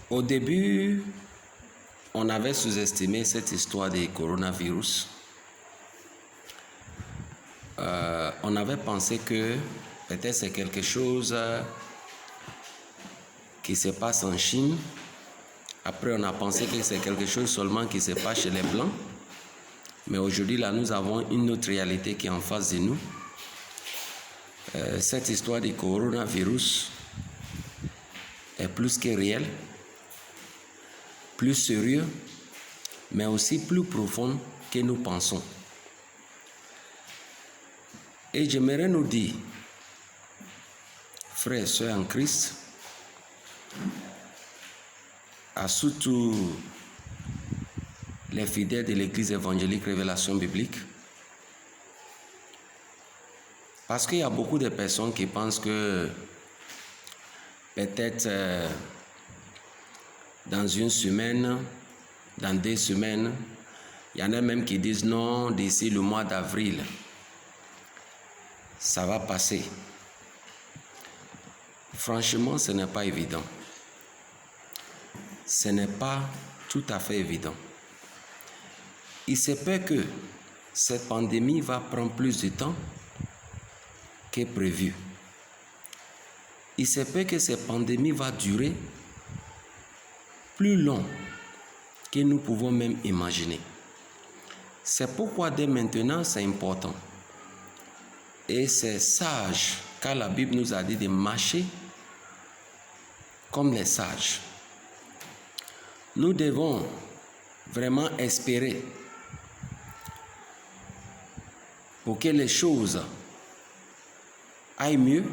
Au début, on avait sous-estimé cette histoire du coronavirus. On avait pensé que peut-être c'est quelque chose qui se passe en Chine. Après, on a pensé que c'est quelque chose seulement qui se passe chez les Blancs. Mais aujourd'hui, là, nous avons une autre réalité qui est en face de nous. Cette histoire du coronavirus est plus que réelle, plus sérieux, mais aussi plus profond que nous pensons. Et j'aimerais nous dire, frères et sœurs en Christ, à surtout les fidèles de l'Église évangélique Révélation biblique, parce qu'il y a beaucoup de personnes qui pensent que peut-être dans une semaine, dans 2 semaines, il y en a même qui disent non, d'ici le mois d'avril, ça va passer. Franchement, ce n'est pas évident. Ce n'est pas tout à fait évident. Il se peut que cette pandémie va prendre plus de temps que prévu. Il se peut que cette pandémie va durer plus long que nous pouvons même imaginer. C'est pourquoi dès maintenant, c'est important. Et c'est sage, car la Bible nous a dit de marcher comme les sages. Nous devons vraiment espérer pour que les choses aillent mieux,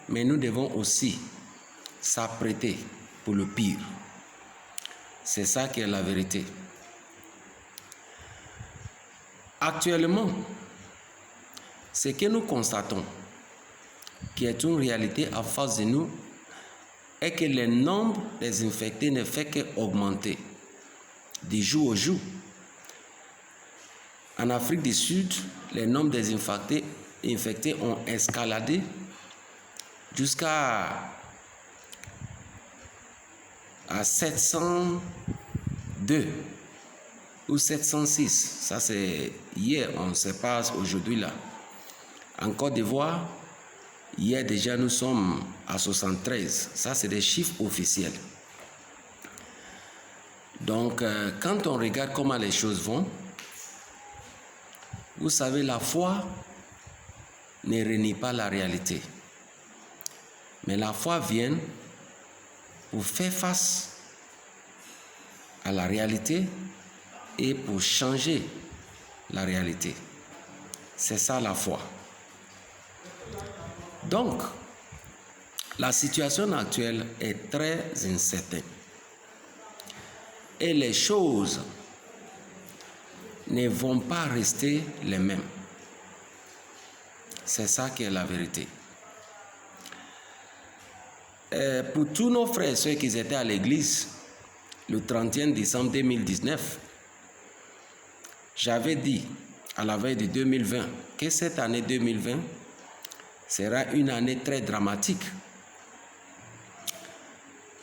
mais nous devons aussi s'apprêter pour le pire. C'est ça qui est la vérité. Actuellement, ce que nous constatons, qui est une réalité en face de nous, est que le nombre des infectés ne fait qu'augmenter du jour au jour. En Afrique du Sud, les nombres des infectés ont escaladé jusqu'à 702 ou 706. Ça, c'est hier, on ne sait pas aujourd'hui là. En Côte d'Ivoire, hier déjà nous sommes à 73. Ça, c'est des chiffres officiels. Donc, quand on regarde comment les choses vont, vous savez, la foi ne renie pas la réalité. Mais la foi vient pour faire face à la réalité et pour changer la réalité. C'est ça la foi. Donc, la situation actuelle est très incertaine. Et les choses ne vont pas rester les mêmes. C'est ça qui est la vérité. Pour tous nos frères et sœurs qui étaient à l'église le 31 décembre 2019, j'avais dit à la veille de 2020 que cette année 2020 sera une année très dramatique.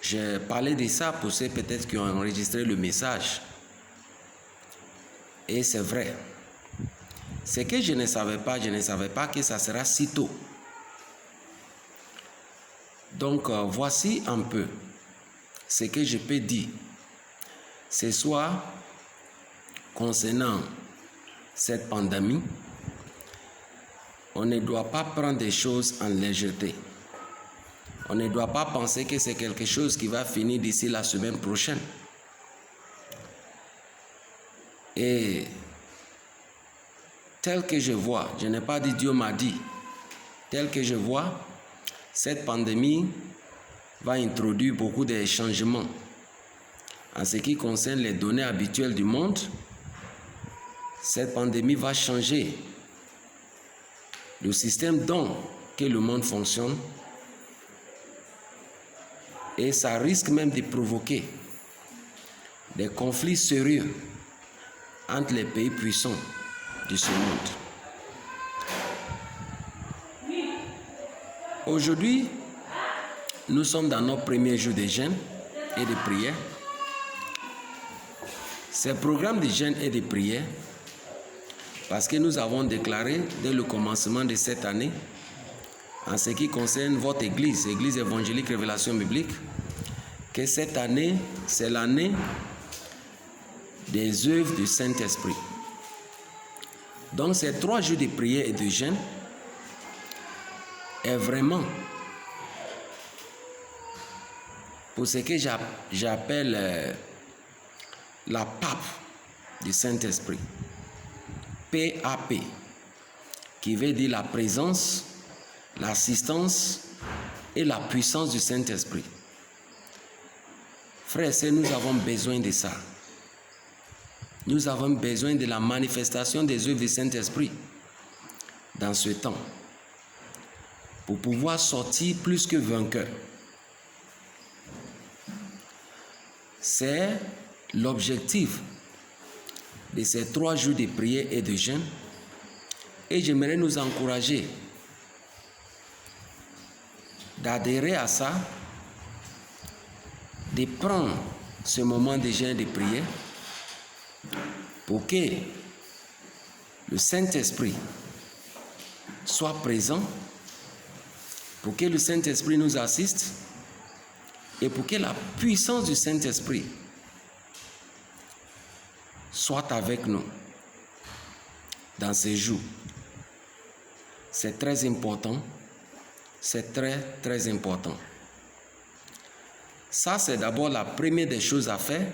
J'ai parlé de ça pour ceux peut-être qui ont enregistré le message. Et c'est vrai. Ce que je ne savais pas que ça sera si tôt. Donc, voici un peu ce que je peux dire ce soir concernant cette pandémie. On ne doit pas prendre des choses en légèreté. On ne doit pas penser que c'est quelque chose qui va finir d'ici la semaine prochaine. Et tel que je vois, je n'ai pas dit Dieu m'a dit, tel que je vois, cette pandémie va introduire beaucoup de changements. En ce qui concerne les données habituelles du monde, cette pandémie va changer le système dont que le monde fonctionne et ça risque même de provoquer des conflits sérieux entre les pays puissants de ce monde. Aujourd'hui, nous sommes dans notre premier jour de jeûne et de prière. Ces programmes de jeûne et de prière, parce que nous avons déclaré dès le commencement de cette année, en ce qui concerne votre église, Église évangélique Révélation biblique, que cette année, c'est l'année des œuvres du Saint-Esprit. Donc ces 3 jours de prière et de jeûne est vraiment pour ce que j'appelle la pape du Saint-Esprit, PAP, qui veut dire la présence, l'assistance et la puissance du Saint-Esprit. Frères et sœurs, nous avons besoin de ça. Nous avons besoin de la manifestation des œuvres du Saint-Esprit dans ce temps pour pouvoir sortir plus que vainqueur. C'est l'objectif de ces 3 jours de prière et de jeûne, et j'aimerais nous encourager d'adhérer à ça, de prendre ce moment de jeûne et de prière pour que le Saint-Esprit soit présent, pour que le Saint-Esprit nous assiste et pour que la puissance du Saint-Esprit soit avec nous dans ces jours. C'est très important. C'est très, très important. Ça, c'est d'abord la première des choses à faire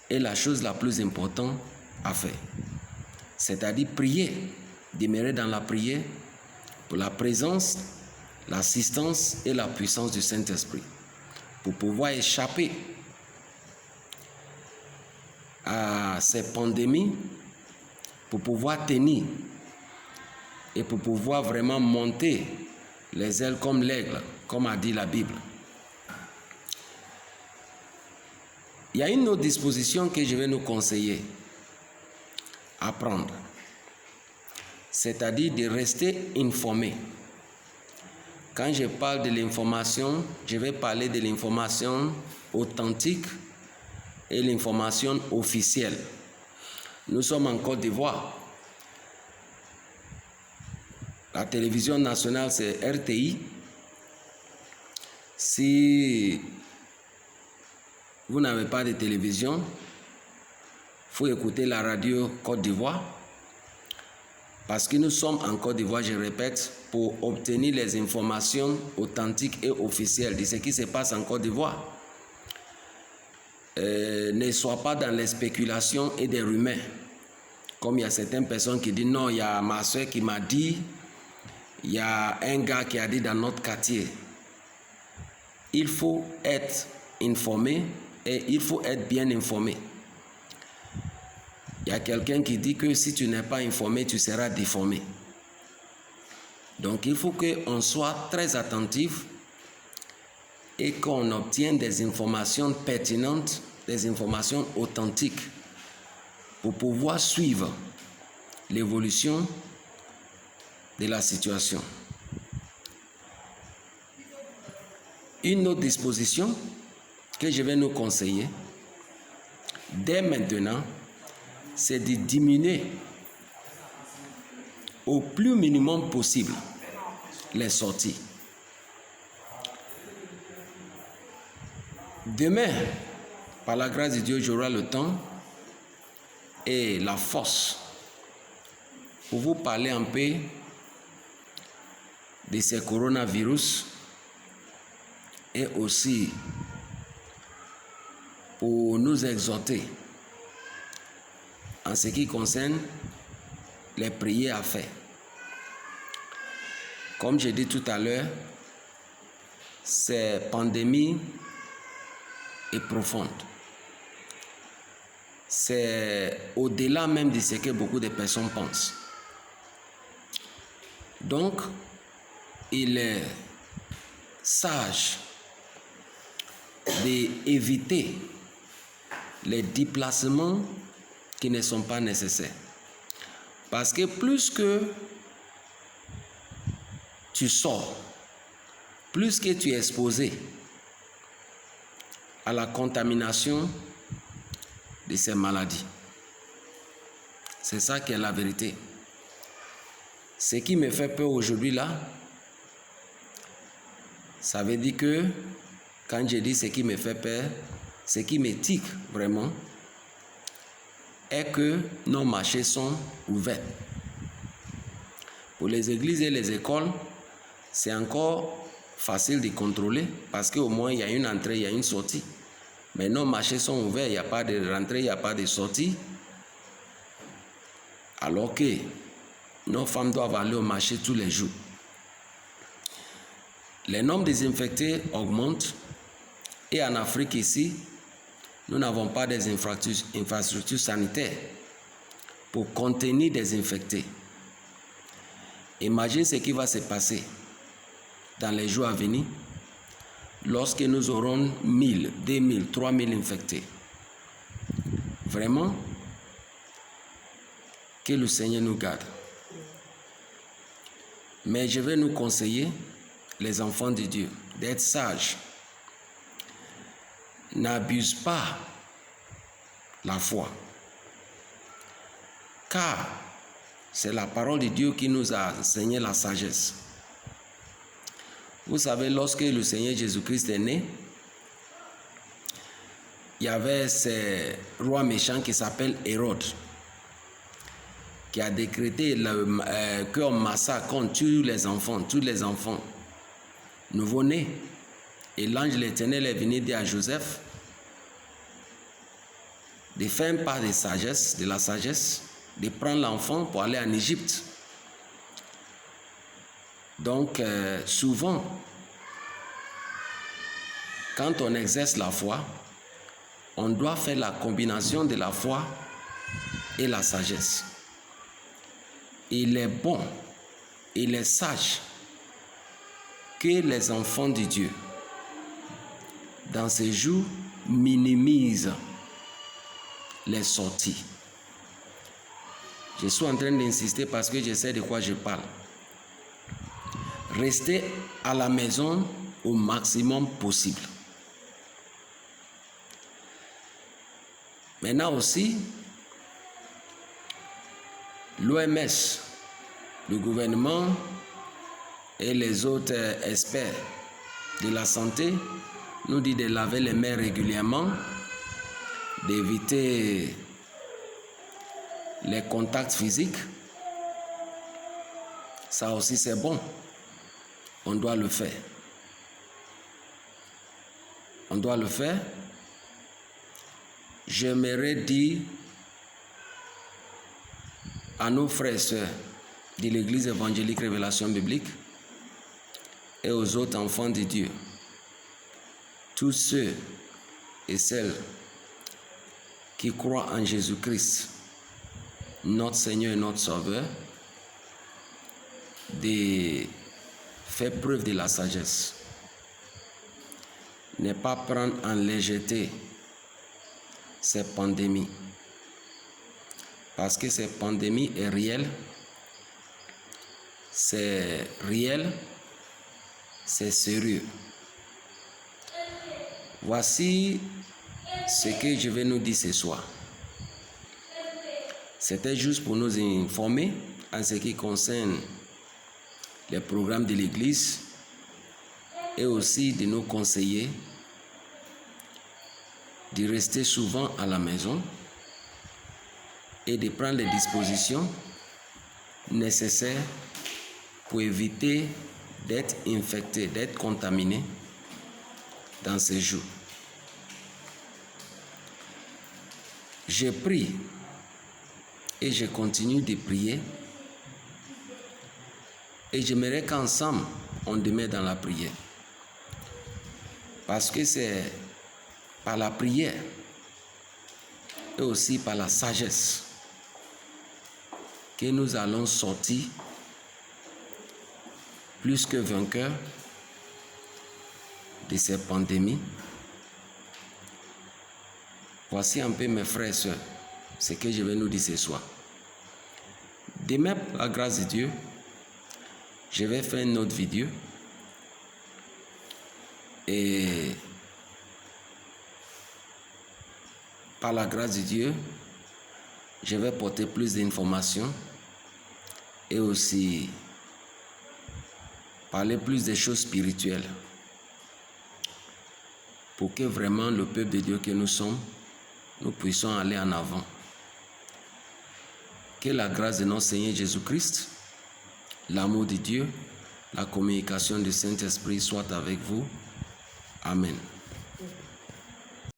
et la chose la plus importante à faire. C'est-à-dire prier, demeurer dans la prière pour la présence, l'assistance et la puissance du Saint-Esprit, pour pouvoir échapper à ces pandémies, pour pouvoir tenir et pour pouvoir vraiment monter les ailes comme l'aigle, comme a dit la Bible. Il y a une autre disposition que je vais nous conseiller à prendre, c'est-à-dire de rester informé. Quand je parle de l'information, je vais parler de l'information authentique et l'information officielle. Nous sommes en Côte d'Ivoire. La télévision nationale, c'est RTI. Si vous n'avez pas de télévision, il faut écouter la radio Côte d'Ivoire. Parce que nous sommes en Côte d'Ivoire, je répète, pour obtenir les informations authentiques et officielles de ce qui se passe en Côte d'Ivoire. Ne sois pas dans les spéculations et des rumeurs. Comme il y a certaines personnes qui disent non, il y a ma soeur qui m'a dit, il y a un gars qui a dit dans notre quartier. Il faut être informé et il faut être bien informé. Il y a quelqu'un qui dit que si tu n'es pas informé, tu seras déformé. Donc il faut qu'on soit très attentif et qu'on obtienne des informations pertinentes, des informations authentiques pour pouvoir suivre l'évolution de la situation. Une autre disposition que je vais nous conseiller dès maintenant, c'est de diminuer au plus minimum possible les sorties. Demain, par la grâce de Dieu, j'aurai le temps et la force pour vous parler un peu de ces coronavirus et aussi pour nous exhorter en ce qui concerne les prières à faire. Comme j'ai dit tout à l'heure, cette pandémie est profonde. C'est au-delà même de ce que beaucoup de personnes pensent. Donc, il est sage d'éviter les déplacements qui ne sont pas nécessaires. Parce que plus que tu sors, plus que tu es exposé à la contamination de ces maladies. C'est ça qui est la vérité. Ce qui me fait peur aujourd'hui là, ça veut dire que quand je dis ce qui me fait peur, ce qui me tique vraiment, est que nos marchés sont ouverts. Pour les églises et les écoles, c'est encore facile de contrôler parce qu'au moins il y a une entrée, il y a une sortie. Mais nos marchés sont ouverts, il n'y a pas de rentrée, il n'y a pas de sortie. Alors que nos femmes doivent aller au marché tous les jours. Les nombres des infectés augmentent et en Afrique ici, nous n'avons pas des infrastructures sanitaires pour contenir des infectés. Imagine ce qui va se passer dans les jours à venir lorsque nous aurons 1000, 2000, 3000 infectés. Vraiment, que le Seigneur nous garde. Mais je vais nous conseiller, les enfants de Dieu, d'être sages. N'abuse pas la foi. Car c'est la parole de Dieu qui nous a enseigné la sagesse. Vous savez, lorsque le Seigneur Jésus-Christ est né, il y avait ce roi méchant qui s'appelle Hérode, qui a décrété qu'on massacre, qu'on tue tous les enfants nouveau-nés. Et l'ange de l'Éternel est venu dire à Joseph de faire un pas de la sagesse, de prendre l'enfant pour aller en Égypte. Donc, souvent, quand on exerce la foi, on doit faire la combinaison de la foi et la sagesse. Il est bon, il est sage que les enfants de Dieu, dans ces jours, minimisent les sorties. Je suis en train d'insister parce que je sais de quoi je parle. Restez à la maison au maximum possible. Maintenant aussi, l'OMS, le gouvernement et les autres experts de la santé nous disent de laver les mains régulièrement, d'éviter les contacts physiques. Ça aussi c'est bon. On doit le faire. On doit le faire. J'aimerais dire à nos frères et sœurs de l'Église évangélique Révélation biblique et aux autres enfants de Dieu, tous ceux et celles qui croient en Jésus-Christ, notre Seigneur et notre Sauveur, de faire preuve de la sagesse. Ne pas prendre en légèreté cette pandémie. Parce que cette pandémie est réelle. C'est réel. C'est sérieux. Voici ce que je vais nous dire ce soir. C'était juste pour nous informer en ce qui concerne les programmes de l'Église et aussi de nous conseiller de rester souvent à la maison et de prendre les dispositions nécessaires pour éviter d'être infecté, d'être contaminé dans ces jours. Je prie et je continue de prier et j'aimerais qu'ensemble on demeure dans la prière. Parce que c'est par la prière et aussi par la sagesse que nous allons sortir plus que vainqueurs de cette pandémie. Voici un peu mes frères et sœurs, ce que je vais nous dire ce soir. Demain, par la grâce de Dieu, je vais faire une autre vidéo et par la grâce de Dieu, je vais porter plus d'informations et aussi parler plus des choses spirituelles pour que vraiment le peuple de Dieu que nous sommes, nous puissions aller en avant. Que la grâce de notre Seigneur Jésus-Christ, l'amour de Dieu, la communication du Saint-Esprit soit avec vous. Amen.